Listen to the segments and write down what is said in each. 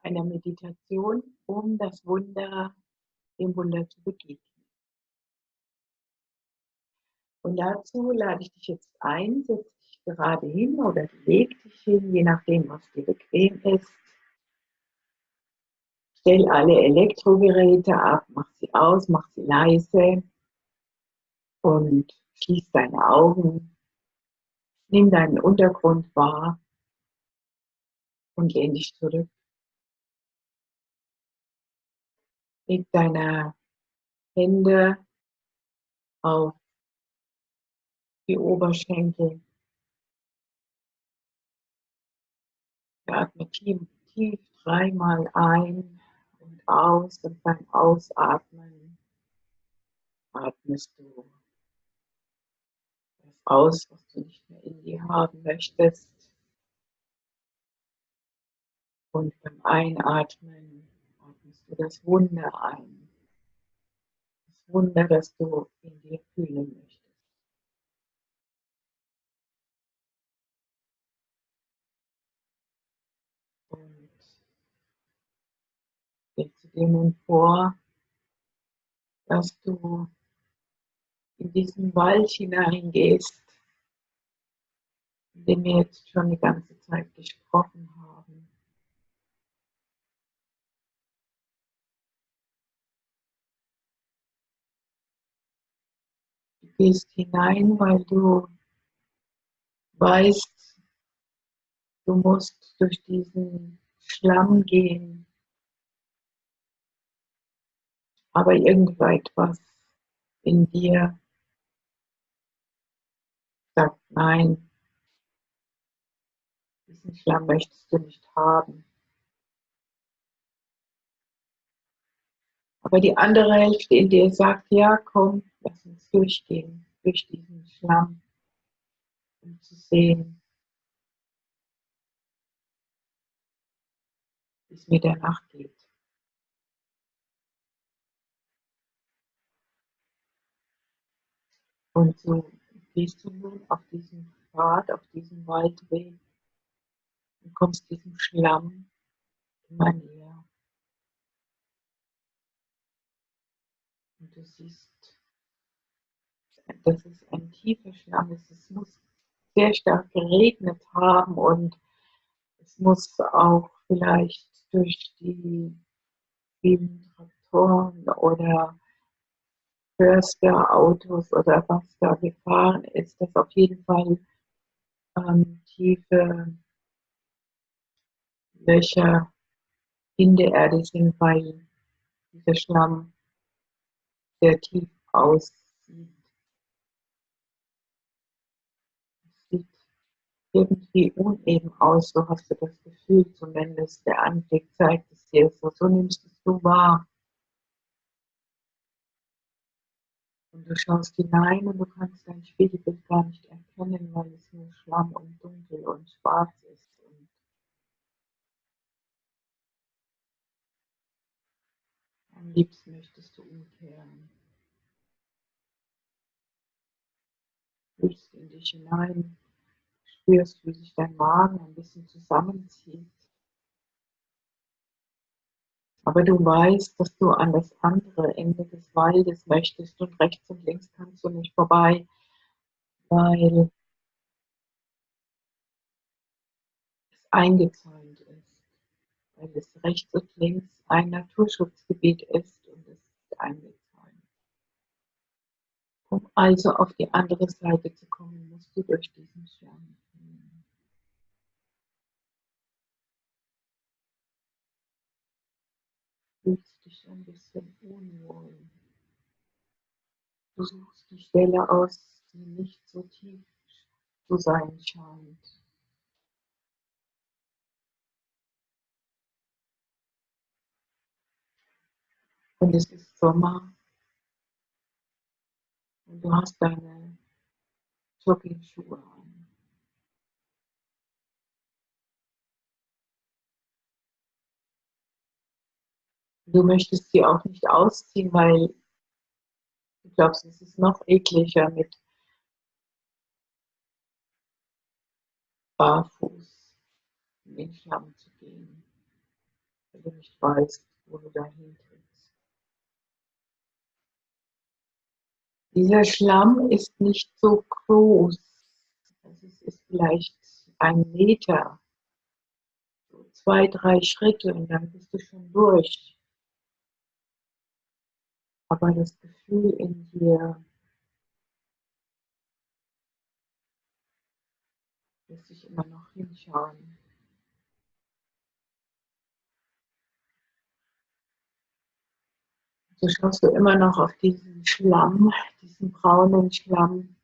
einer Meditation, um das Wunder, dem Wunder zu begegnen. Und dazu lade ich dich jetzt ein, setz dich gerade hin oder leg dich hin, je nachdem, was dir bequem ist. Stell alle Elektrogeräte ab, mach sie aus, mach sie leise und schließ deine Augen. Nimm deinen Untergrund wahr und lehn dich zurück. Leg deine Hände auf die Oberschenkel. Atme tief dreimal ein und aus, und beim Ausatmen atmest du das aus, was du nicht mehr in dir haben möchtest. Und beim Einatmen atmest du das Wunder ein. Das Wunder, das du in dir fühlen möchtest. Und stellst du dir nun vor, dass du in diesen Wald hineingehst, in dem wir jetzt schon die ganze Zeit gesprochen haben. Du gehst hinein, weil du weißt, du musst durch diesen Schlamm gehen, aber irgendetwas in dir sagt, nein, diesen Schlamm möchtest du nicht haben. Aber die andere Hälfte in dir sagt, ja, komm, lass uns durchgehen, durch diesen Schlamm, um zu sehen, wie es mir danach geht. Und so gehst du nun auf diesen Pfad, auf diesen Waldweg und kommst diesem Schlamm immer näher. Und du siehst, dass es ein tiefer Schlamm ist. Es muss sehr stark geregnet haben und es muss auch vielleicht durch die vielen Traktoren oder Försterautos oder was da gefahren ist, dass auf jeden Fall tiefe Löcher in der Erde sind, weil dieser Schlamm sehr tief aussieht. Es sieht irgendwie uneben aus, so hast du das Gefühl zumindest. Der Anblick zeigt es dir so, so nimmst es du wahr. Und du schaust hinein und du kannst dein Spiegelbild gar nicht erkennen, weil es nur Schlamm und dunkel und schwarz ist. Und am liebsten möchtest du umkehren. Fühlst in dich hinein, spürst, wie sich dein Magen ein bisschen zusammenzieht. Aber du weißt, dass du an das andere Ende des Waldes möchtest und rechts und links kannst du nicht vorbei, weil es eingezäunt ist, weil es rechts und links ein Naturschutzgebiet ist und es ist eingezäunt. Um also auf die andere Seite zu kommen, musst du durch diesen Schlamm. Fühlst dich ein bisschen unwohl. Du suchst die Stelle aus, die nicht so tief zu sein scheint. Und es ist Sommer und du hast deine Jogging-Schuhe an. Du möchtest sie auch nicht ausziehen, weil du glaubst, es ist noch ekliger, mit barfuß in den Schlamm zu gehen. wenn du nicht weißt, wo du dahin trittst. Dieser Schlamm ist nicht so groß. Also es ist vielleicht 1 Meter, so 2, 3 Schritte und dann bist du schon durch. Aber das Gefühl in dir, lässt sich immer noch hinschauen. So schaust du immer noch auf diesen Schlamm, diesen braunen Schlamm,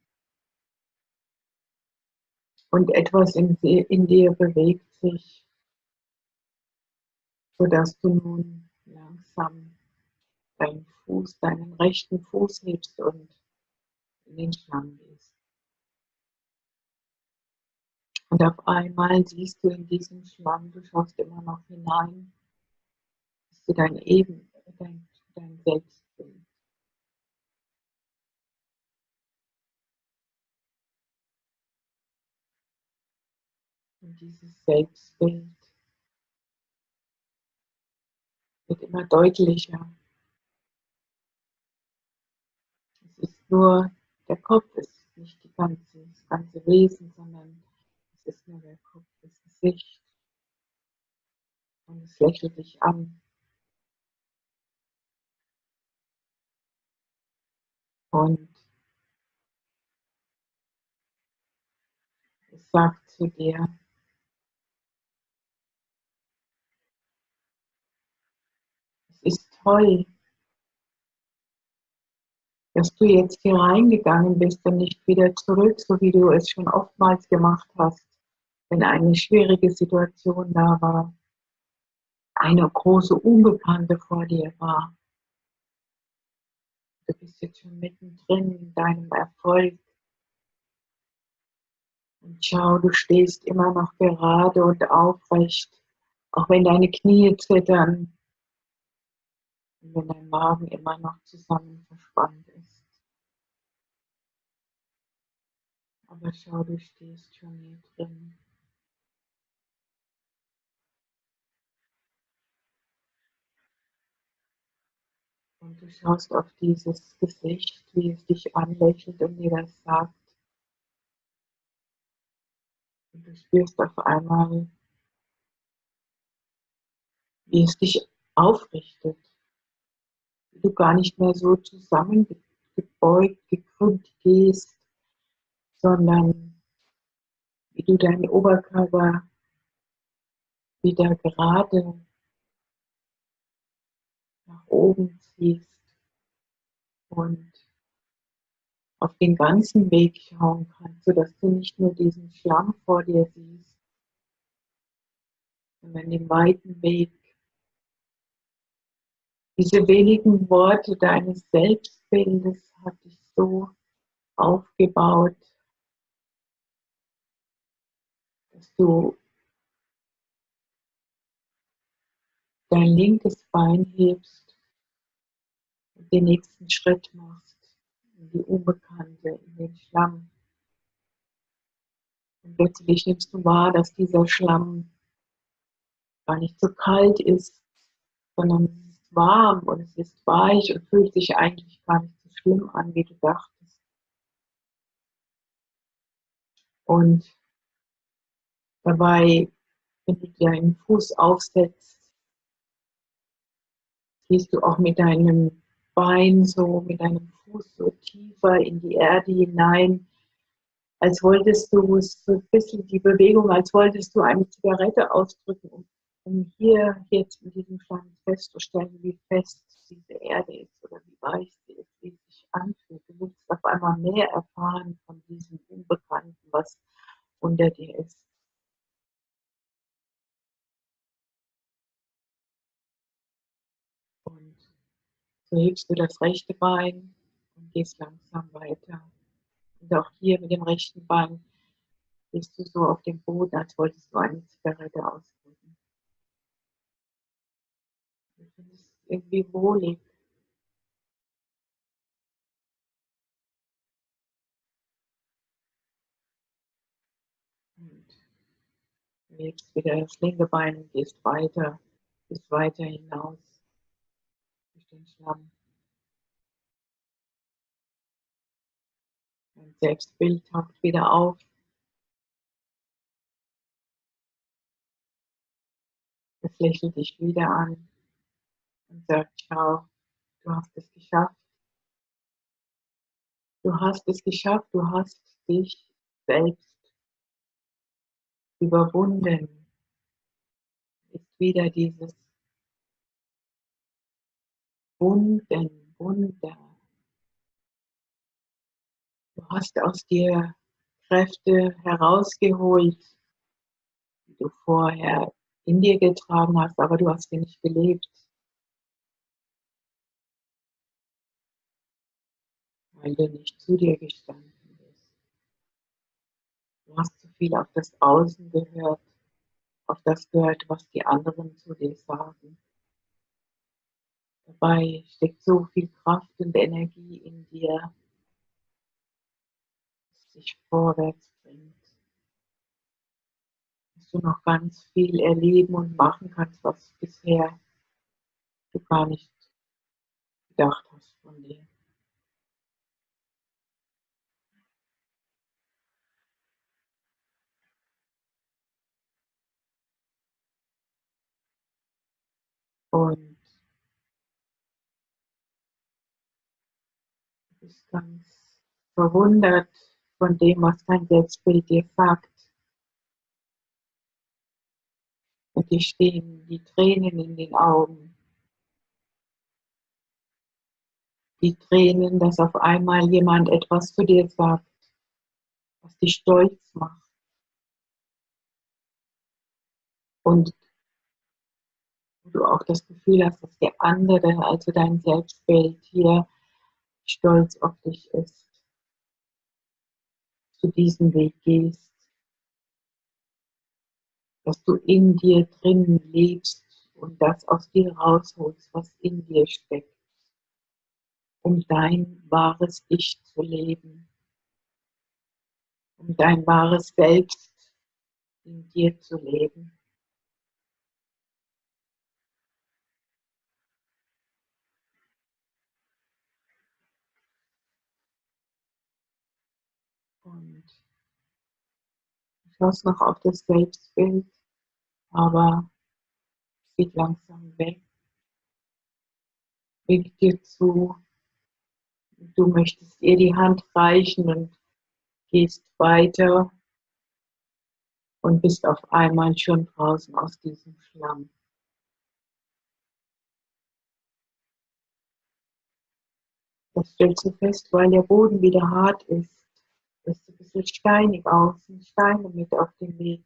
und etwas in dir bewegt sich, sodass du nun langsam deinen rechten Fuß hebst und in den Schlamm gehst. Und auf einmal siehst du in diesem Schlamm, du schaust immer noch hinein, siehst du dein Selbstbild. Und dieses Selbstbild wird immer deutlicher. Es ist nur der Kopf, es ist nicht das ganze Wesen, sondern es ist nur der Kopf, das Gesicht. Und es lächelt dich an und es sagt zu dir, es ist toll, dass du jetzt hier reingegangen bist und nicht wieder zurück, so wie du es schon oftmals gemacht hast, wenn eine schwierige Situation da war, eine große Unbekannte vor dir war. Du bist jetzt schon mittendrin in deinem Erfolg. Und schau, du stehst immer noch gerade und aufrecht, auch wenn deine Knie zittern und wenn dein Magen immer noch zusammen verspannt ist. Aber schau, du stehst schon hier drin. Und du schaust auf dieses Gesicht, wie es dich anlächelt und dir das sagt. Und du spürst auf einmal, wie es dich aufrichtet. Wie du gar nicht mehr so zusammengebeugt, gekrümmt gehst, sondern wie du deinen Oberkörper wieder gerade nach oben ziehst und auf den ganzen Weg schauen kannst, sodass du nicht nur diesen Schlamm vor dir siehst, sondern den weiten Weg. Diese wenigen Worte deines Selbstbildes hat dich so aufgebaut, dass du dein linkes Bein hebst und den nächsten Schritt machst in die Unbekannte, in den Schlamm. Und plötzlich nimmst du wahr, dass dieser Schlamm gar nicht so kalt ist, sondern es ist warm und es ist weich und fühlt sich eigentlich gar nicht so schlimm an, wie du dachtest. Und dabei, wenn du deinen Fuß aufsetzt, gehst du auch mit deinem Bein so, mit deinem Fuß so tiefer in die Erde hinein, als wolltest du so ein bisschen die Bewegung, als wolltest du eine Zigarette ausdrücken, um hier jetzt in diesem Schlamm festzustellen, wie fest diese Erde ist oder wie weich sie ist, wie es sich anfühlt. Du willst auf einmal mehr erfahren von diesem Unbekannten, was unter dir ist. Und so hebst du das rechte Bein und gehst langsam weiter. Und auch hier mit dem rechten Bein gehst du so auf den Boden, als wolltest du eine Zigarette ausdrücken. Du findest es irgendwie wohlig. Und du hebst wieder das linke Bein und gehst weiter. bis weiter hinaus durch den Schlamm. Dein Selbstbild taucht wieder auf. Es lächelt dich wieder an und sagt, schau, du hast es geschafft. Du hast es geschafft, du hast dich selbst überwunden. Ist wieder dieses Wunder. Du hast aus dir Kräfte herausgeholt, die du vorher in dir getragen hast, aber du hast sie nicht gelebt, weil du nicht zu dir gestanden bist. Du hast zu viel auf das Außen gehört, auf das gehört, was die anderen zu dir sagen. Dabei steckt so viel Kraft und Energie in dir, das dich vorwärts bringt. Dass du noch ganz viel erleben und machen kannst, was bisher du gar nicht gedacht hast von dir. Und du bist ganz verwundert von dem, was dein Selbstbild dir sagt. Und dir stehen die Tränen in den Augen. Die Tränen, dass auf einmal jemand etwas zu dir sagt, was dich stolz macht. Und wo du auch das Gefühl hast, dass der andere, also dein Selbstbild hier, stolz auf dich ist, dass du diesen Weg gehst, dass du in dir drin lebst und das aus dir rausholst, was in dir steckt, um dein wahres Ich zu leben, um dein wahres Selbst in dir zu leben. Und du schaust noch auf das Selbstbild, aber es geht langsam weg, winkt dir zu, du möchtest ihr die Hand reichen und gehst weiter und bist auf einmal schon draußen aus diesem Schlamm. Das stellst du fest, weil der Boden wieder hart ist. Es ist ein bisschen steinig aus, sind Steine mit auf dem Weg.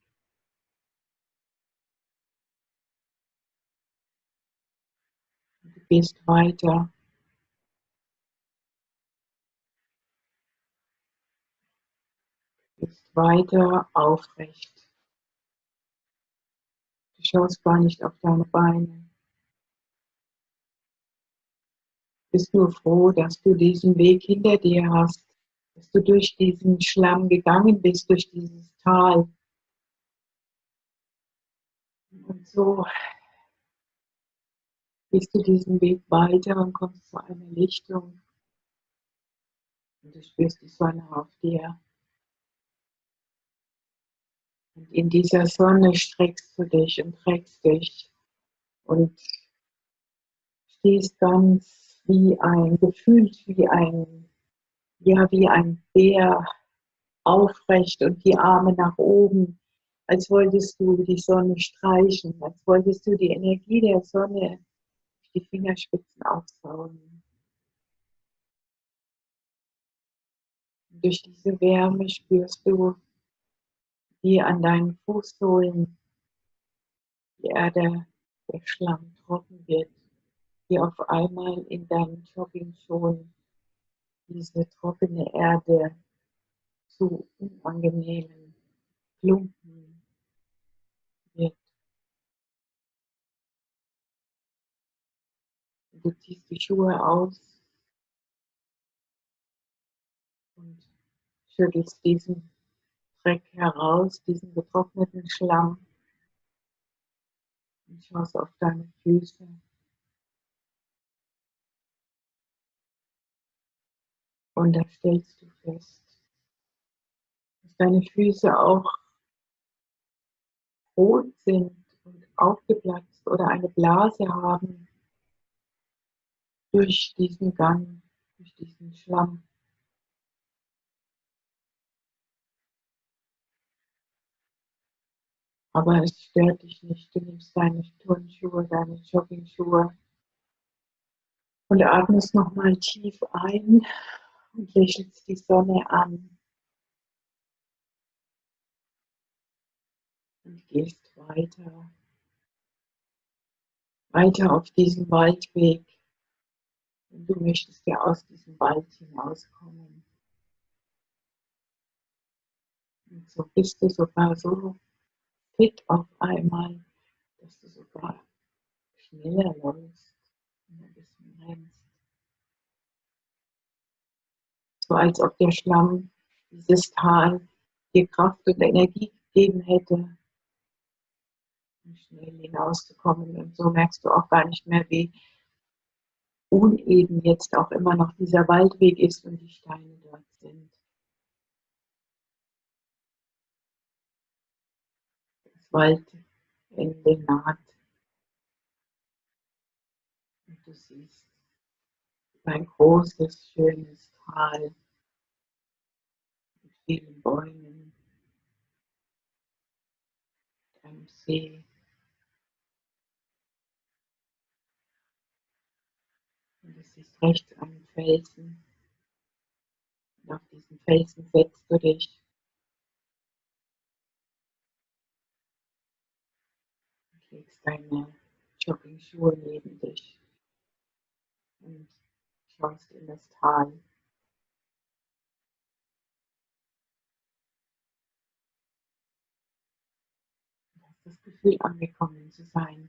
Du gehst weiter, gehst weiter aufrecht. Du schaust gar nicht auf deine Beine. Bist nur froh, dass du diesen Weg hinter dir hast, dass du durch diesen Schlamm gegangen bist, durch dieses Tal. Und so gehst du diesen Weg weiter und kommst zu einer Lichtung. Und du spürst die Sonne auf dir. Und in dieser Sonne streckst du dich und trägst dich und stehst ganz wie ein, gefühlt wie ein Bär aufrecht und die Arme nach oben, als wolltest du die Sonne streichen, als wolltest du die Energie der Sonne durch die Fingerspitzen aufsaugen. Und durch diese Wärme spürst du, wie an deinen Fußsohlen die Erde, der Schlamm trocken wird, wie auf einmal in deinen Joggingschuhen diese trockene Erde zu unangenehmen Klumpen wird. Du ziehst die Schuhe aus und schüttelst diesen Dreck heraus, diesen getrockneten Schlamm. und schaust auf deine Füße. Und da stellst du fest, dass deine Füße auch rot sind und aufgeplatzt oder eine Blase haben durch diesen Gang, durch diesen Schlamm. Aber es stört dich nicht. Du nimmst deine Turnschuhe, deine Joggingschuhe und atmest nochmal tief ein und lächelst die Sonne an und gehst weiter, weiter auf diesem Waldweg. Und du möchtest ja aus diesem Wald hinauskommen. Und so bist du sogar so fit auf einmal, dass du sogar schneller läufst und ein bisschen rennst. So als ob der Schlamm, dieses Tal, dir Kraft und Energie gegeben hätte, um schnell hinauszukommen. Und so merkst du auch gar nicht mehr, wie uneben jetzt auch immer noch dieser Waldweg ist und die Steine dort sind. Das Waldende naht und du siehst ein großes, schönes Tal mit vielen Bäumen, einem See. Und du siehst rechts einen Felsen. Und auf diesen Felsen setzt du dich und legst deine Joggingschuhe neben dich und schaust in das Tal. Du hast das Gefühl, angekommen zu sein.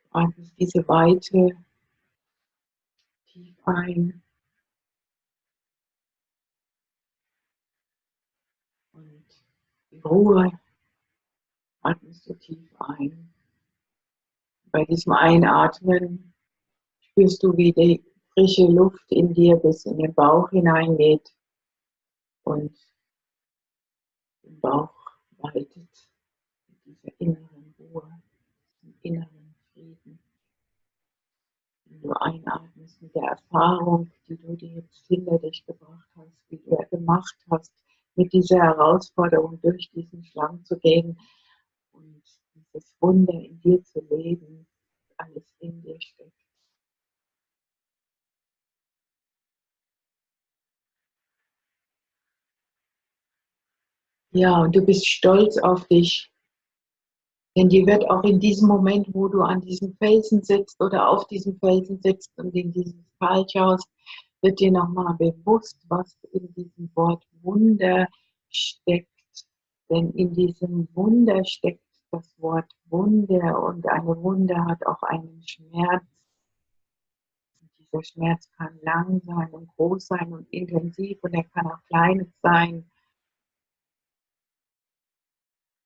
Du atmest diese Weite tief ein und die Ruhe atmest du tief ein. Bei diesem Einatmen spürst du, wie die frische Luft in dir bis in den Bauch hineingeht und den Bauch weitet mit dieser inneren Ruhe, diesem inneren Frieden. Wenn du einatmest mit der Erfahrung, die du dir jetzt hinter dich gebracht hast, wie du gemacht hast, mit dieser Herausforderung durch diesen Schlamm zu gehen und dieses Wunder in dir zu leben, alles in dir steckt. Ja, und du bist stolz auf dich, denn dir wird auch in diesem Moment, wo du an diesem Felsen sitzt oder auf diesem Felsen sitzt und in dieses Tal schaust, wird dir nochmal bewusst, was in diesem Wort Wunder steckt. Denn in diesem Wunder steckt das Wort Wunder und eine Wunde hat auch einen Schmerz. Und dieser Schmerz kann lang sein und groß sein und intensiv und er kann auch klein sein.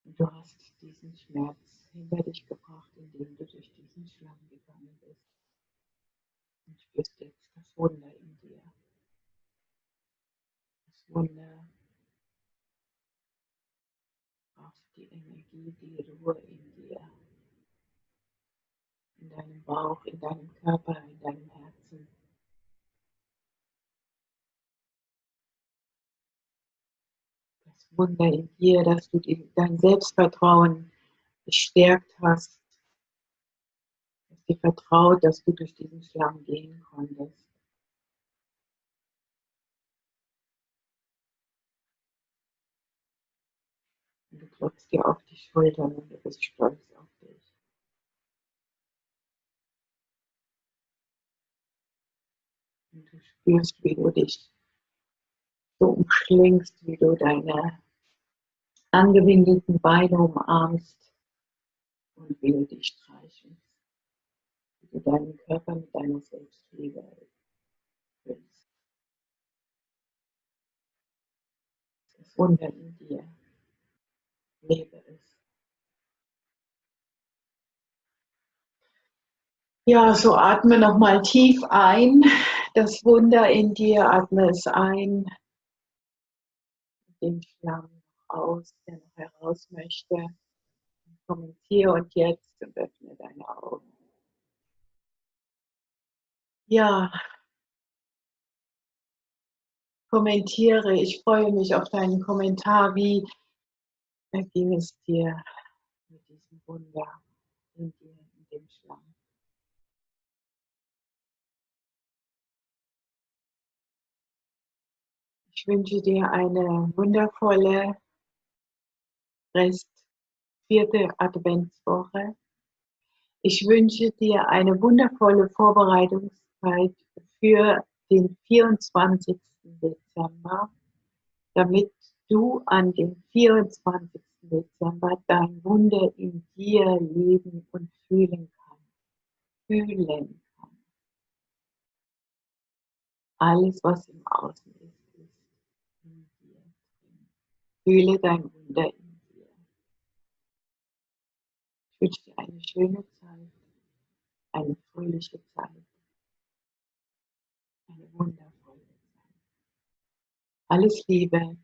Und du hast diesen Schmerz hinter dich gebracht, indem du durch diesen Schlamm gegangen bist. Und spürst jetzt das Wunder in dir. Das Wunder auf die Energie, die Ruhe in dir, in deinem Bauch, in deinem Körper, in deinem Herzen. Das Wunder in dir, dass du dein Selbstvertrauen gestärkt hast, dass dir vertraut, dass du durch diesen Schlamm gehen konntest. Und du klopfst dir auf die Schultern und du bist stolz auf dich. Und du spürst, wie du dich so umschlingst, wie du deine angewinkelten Beine umarmst und wie du dich streichelst, wie du deinen Körper mit deiner Selbstliebe füllst. Wunder in dir. Lebe es. Ja, so atme nochmal tief ein, das Wunder in dir, atme es ein, den Schlamm aus, der noch heraus möchte. Komm ins Hier und Jetzt und öffne deine Augen. Ja, kommentiere, ich freue mich auf deinen Kommentar, wie erging es dir mit diesem Wunder in dir, in dem Schlamm. Ich wünsche dir eine wundervolle vierte Adventswoche. Ich wünsche dir eine wundervolle Vorbereitungszeit für den 24. Dezember, damit du an dem 24. Dezember dein Wunder in dir leben und fühlen kannst. Fühlen kannst. Alles, was im Außen ist, ist in dir drin. Fühle dein Wunder in dir. Ich wünsche dir eine schöne Zeit, eine fröhliche Zeit, eine wundervolle Zeit. Alles Liebe.